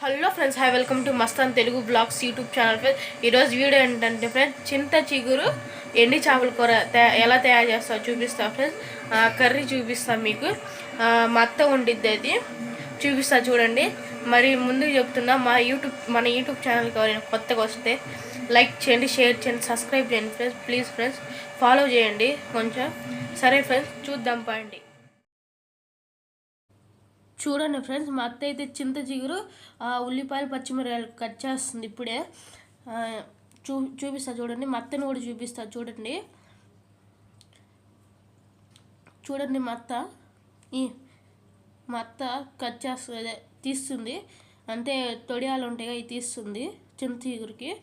Hello friends, hi, welcome to Mastan Telugu blogs YouTube channel. Friends, ఈరోజు video ఏంటంటే friends, చింత చిగురు ఎండి చేపల కూర ఎలా తయారు చేస్తారో చూపిస్తా ఫ్రెండ్స్. కర్రీ చూపిస్తాను మీకు. మా అత్త వండిద్ది, అది చూపిస్తా చూడండి. మరి ముందుకు చెప్తున్నా, మన యూట్యూబ్ ఛానల్కి ఎవరైనా కొత్తగా వస్తే లైక్ చేయండి, షేర్ చేయండి, సబ్స్క్రైబ్ చేయండి ఫ్రెండ్స్. ప్లీజ్ ఫ్రెండ్స్, ఫాలో చేయండి కొంచెం. సరే ఫ్రెండ్స్, చూద్దాం పండి. చూడండి ఫ్రెండ్స్, మా అత్త అయితే చింత చిగురు ఉల్లిపాయలు పచ్చిమిరకాయలు కట్ చేస్తుంది ఇప్పుడే. చూపిస్తా చూడండి, మా అత్తని కూడా చూపిస్తా చూడండి. చూడండి మా అత్త కట్ చేస్తుంది, తీస్తుంది. అంటే తొడియాలు ఉంటాయి, అవి తీస్తుంది చింత చిగురికి.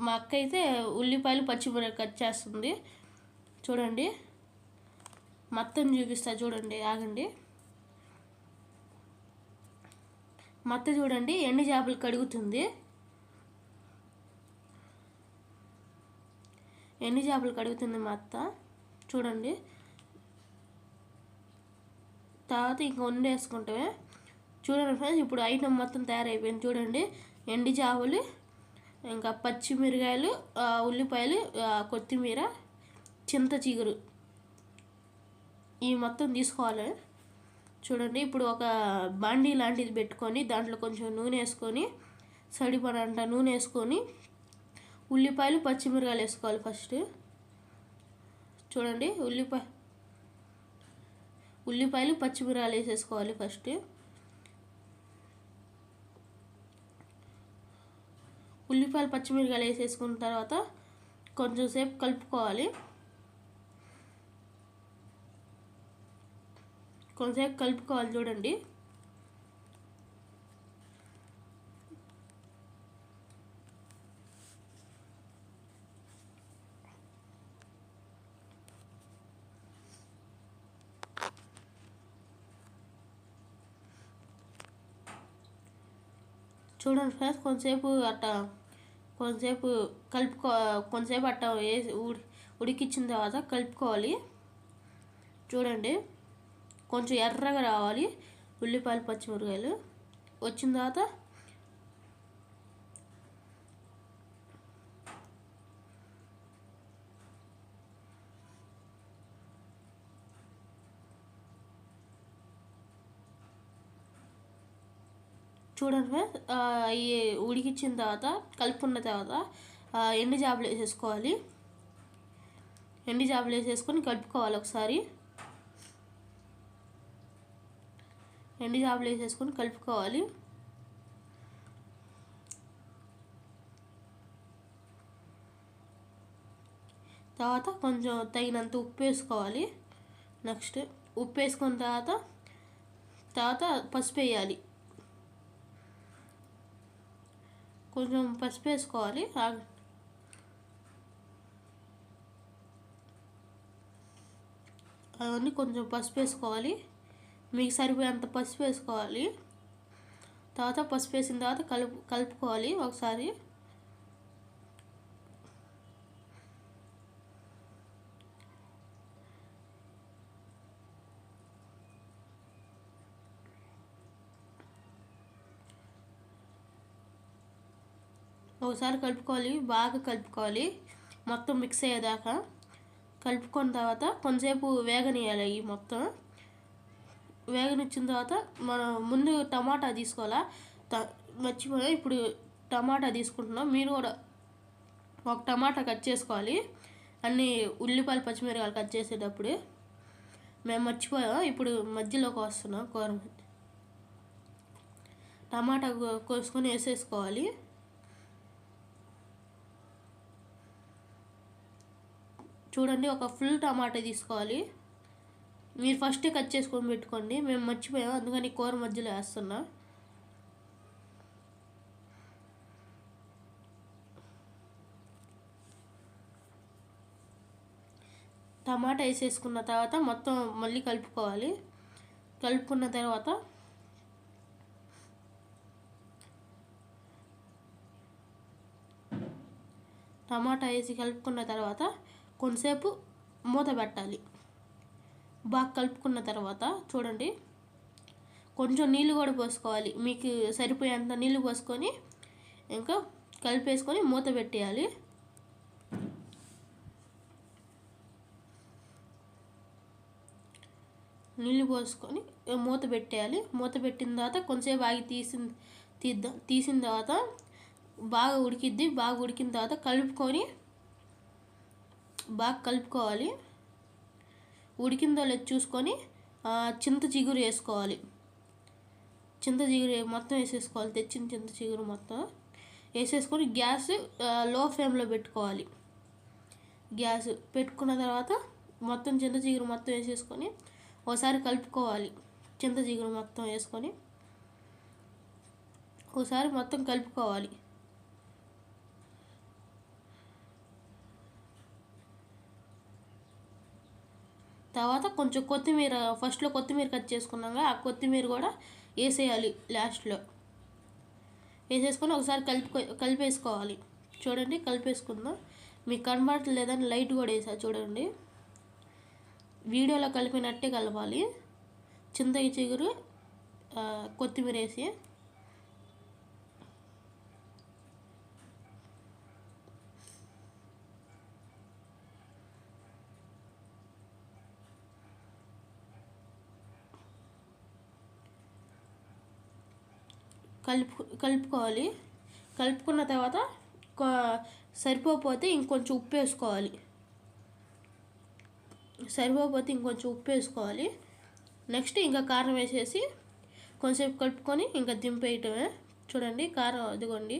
మా అక్క అయితే ఉల్లిపాయలు పచ్చిమిరకాయలు కట్ చేస్తుంది చూడండి. మా అత్తని చూపిస్తా చూడండి, ఆగండి. మా అత్త చూడండి ఎండు చేపలు కడుగుతుంది. ఎండు చేపలు కడుగుతుంది మా అత్త చూడండి. తర్వాత ఇంకా వండేసుకుంటామే చూడండి ఫ్రెండ్స్. ఇప్పుడు ఐటమ్ మొత్తం తయారైపోయింది చూడండి. ఎండు చేపలు, ఇంకా పచ్చిమిరకాయలు, ఉల్లిపాయలు, కొత్తిమీర, చింత చిగురు, ఈ మొత్తం తీసుకోవాలి చూడండి. ఇప్పుడు ఒక బాండీ లాంటిది పెట్టుకొని దాంట్లో కొంచెం నూనె వేసుకొని, సరిపడంత నూనె వేసుకొని ఉల్లిపాయలు పచ్చిమిరకాయలు వేసుకోవాలి ఫస్ట్ చూడండి. ఉల్లిపాయలు పచ్చిమిరకాయలు వేసేసుకోవాలి ఫస్ట్. ఉల్లిపాయలు పచ్చిమిరకాయలు వేసేసుకున్న తర్వాత కొంచెం సేపు కలుపుకోవాలి. కొంచెంసేపు కలుపుకోవాలి చూడండి. చూడండి ఫ్రెండ్స్, కొంచెంసేపు అట్ట వేసి ఉడికించిన తర్వాత కలుపుకోవాలి చూడండి. కొంచెం ఎర్రగా రావాలి ఉల్లిపాయలు పచ్చిమిరకాయలు. వచ్చిన తర్వాత చూడండి అవి ఉడికించిన తర్వాత కలుపుకున్న తర్వాత ఎండు చేపలు వేసేసుకోవాలి. ఎండు చేపలు వేసేసుకొని కలుపుకోవాలి ఒకసారి. ఎండు చేపలు వేసేసుకొని కలుపుకోవాలి. తర్వాత కొంచెం తగినంత ఉప్పు వేసుకోవాలి. నెక్స్ట్ ఉప్పు వేసుకున్న తర్వాత పసుపు వేయాలి. కొంచెం పసుపు వేసుకోవాలి. అవన్నీ కొంచెం పసుపు వేసుకోవాలి. మీకు సరిపోయేంత పసుపు వేసుకోవాలి. తర్వాత పసుపు వేసిన తర్వాత కలుపుకోవాలి ఒకసారి. ఒకసారి కలుపుకోవాలి, బాగా కలుపుకోవాలి మొత్తం మిక్స్ అయ్యేదాకా. కలుపుకున్న తర్వాత కొంచెంసేపు వేగనియాలి. ఈ మొత్తం వేగనిచ్చిన తర్వాత మనం ముందు టమాటా తీసుకోవాలా. మర్చిపోయి ఇప్పుడు టమాటా తీసుకుంటున్నాం. మీరు కూడా ఒక టమాటా కట్ చేసుకోవాలి. అన్నీ ఉల్లిపాయలు పచ్చిమిరకాయలు కట్ చేసేటప్పుడు మేము మర్చిపోయాం. ఇప్పుడు మధ్యలోకి వస్తున్నాం. కూర టమాటా కోసుకొని వేసేసుకోవాలి. చూడండి, ఒక ఫుల్ టమాటా తీసుకోవాలి. మీరు ఫస్ట్ కట్ చేసుకొని పెట్టుకోండి. మేము మర్చిపోయాం, అందుకని కూర మధ్యలో వేస్తున్నా. టమాటా వేసేసుకున్న తర్వాత మొత్తం మళ్ళీ కలుపుకోవాలి. కలుపుకున్న తర్వాత టమాటా వేసి కలుపుకున్న తర్వాత కొంతసేపు మూత పెట్టాలి. బాగా కలుపుకున్న తర్వాత చూడండి, కొంచెం నీళ్ళు కూడా పోసుకోవాలి, మీకు సరిపోయేంత నీళ్ళు పోసుకొని ఇంకా కలిపేసుకొని మూత పెట్టేయాలి. నీళ్ళు పోసుకొని మూత పెట్టేయాలి. మూత పెట్టిన తర్వాత కొంచెంసేపు ఆగి తీసిన తర్వాత బాగా ఉడికిద్ది. బాగా ఉడికిన తర్వాత బాగా కలుపుకోవాలి. ఉడికిందో లేదో చూసుకొని చింత చిగురు వేసుకోవాలి. చింత చిగురు మొత్తం వేసేసుకోవాలి. తెచ్చిన చింత చిగురు మొత్తం వేసేసుకొని గ్యాస్ లో ఫ్లేమ్లో పెట్టుకోవాలి. గ్యాస్ పెట్టుకున్న తర్వాత మొత్తం చింత చిగురు మొత్తం వేసేసుకొని ఒకసారి కలుపుకోవాలి. చింత చిగురు మొత్తం వేసుకొని ఒకసారి మొత్తం కలుపుకోవాలి. తర్వాత కొంచెం కొత్తిమీర, ఫస్ట్లో కొత్తిమీర కట్ చేసుకున్నాక ఆ కొత్తిమీర కూడా వేసేయాలి. లాస్ట్లో వేసేసుకొని ఒకసారి కలిపేసుకోవాలి. చూడండి, కలిపేసుకుందాం. మీకు కనబడట్లేదని లైట్ కూడా వేసా చూడండి. వీడియోలో కలిపినట్టే కలపాలి. చింత చిగురు కొత్తిమీర వేసి కలుపుకోవాలి. కలుపుకున్న తర్వాత సరిపోతే ఇంకొంచెం ఉప్పు వేసుకోవాలి. సరిపోతే ఇంకొంచెం ఉప్పు వేసుకోవాలి. నెక్స్ట్ ఇంకా కారం వేసేసి కొంచెంసేపు కలుపుకొని ఇంకా దింపేయటమే. చూడండి, కారం అదిగోండి.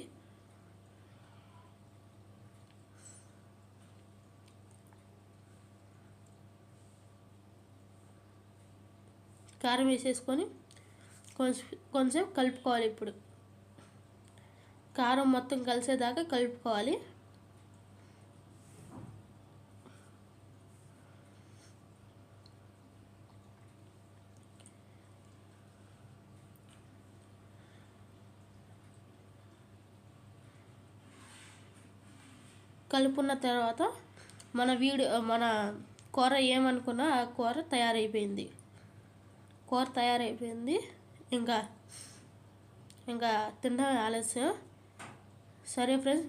కారం వేసేసుకొని కొంచెం కలుపుకోవాలి. ఇప్పుడు కారం మొత్తం కలిసేదాకా కలుపుకోవాలి. కలుపుకున్న తర్వాత మన కూర ఏమనుకున్నా ఆ కూర తయారైపోయింది. ఇంకా తినడం ఆలస్యం. సరే ఫ్రెండ్స్,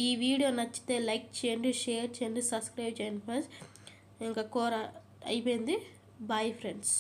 ఈ వీడియో నచ్చితే లైక్ చేయండి, షేర్ చేయండి, సబ్స్క్రైబ్ చేయండి ఫ్రెండ్స్. ఇంకా కూర అయిపోయింది. Bye friends.